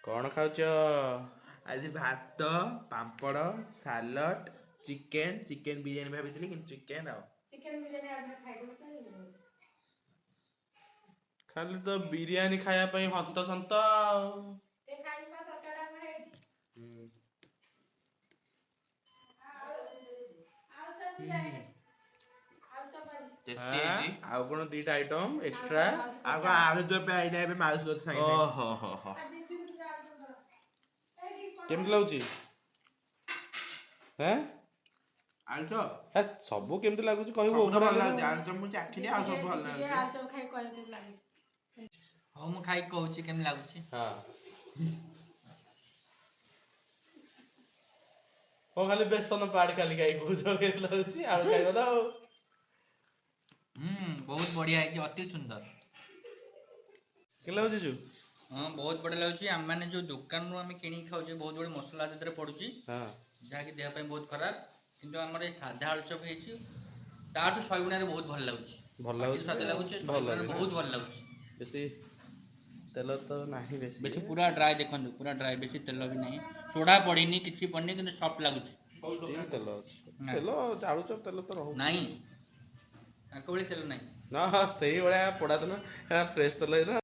कौन खाऊच? आज भात पापड़ सालड चिकेन चिकेन बिरियानी भाभी कि चिकेन चिकेन बिरियानी आज खाई खाली तो बिरियानी खाया हंत सत ते खाई का सरकार में है जी आउ सब भी है आउ सब टेस्टी है जी आउ कौन दीटा आइटम एक्स्ट्रा आगो आलू चप आइला एबे माउस को संगे ओहो हो हो केमति लाଗୁଛି हैं आलू चप ए सबु केमति लाଗୁଛି कहबो सब ओभर भल लाଗୁଛି आलू चप मु चाखिनी आ सब भल ये लाଗୁଛି आउ सब खाई कोन के लागी हो मु खाई कहूची केम लागुची हां ओ खाली बेसन पाड़ खाली खाई बुझो के लाଗୁଛି आलू खाइबो तो बहुत बढ़िया है अति सुंदर के लाଗୁଛି जु हाँ बहुत बढ़िया लागुची हम माने जो दुकान रो हम किनी खाउचे बहुत बड़ी मसला जतरे पडुची हां जहा कि देह पे बहुत खराब किंतु हमर साधा आलू चप हेची ताटू 100 गुना रे बहुत भल लागुची भल लागुची स्वाद लागुची बहुत भल लागुची बेसी तेल तो नाही बेसी पूरा ड्राई देखंदु पूरा ड्राई बेसी तेल भी नहीं सोडा पड़ीनी किछि पड़नी किंतु सॉफ्ट लागुची तेल तेल आलू चप तेल तो रहू नहीं आको बड़ी तेल नहीं ना हाँ सही बड़ा पड़ा तो ना फ्रेश तेल है ना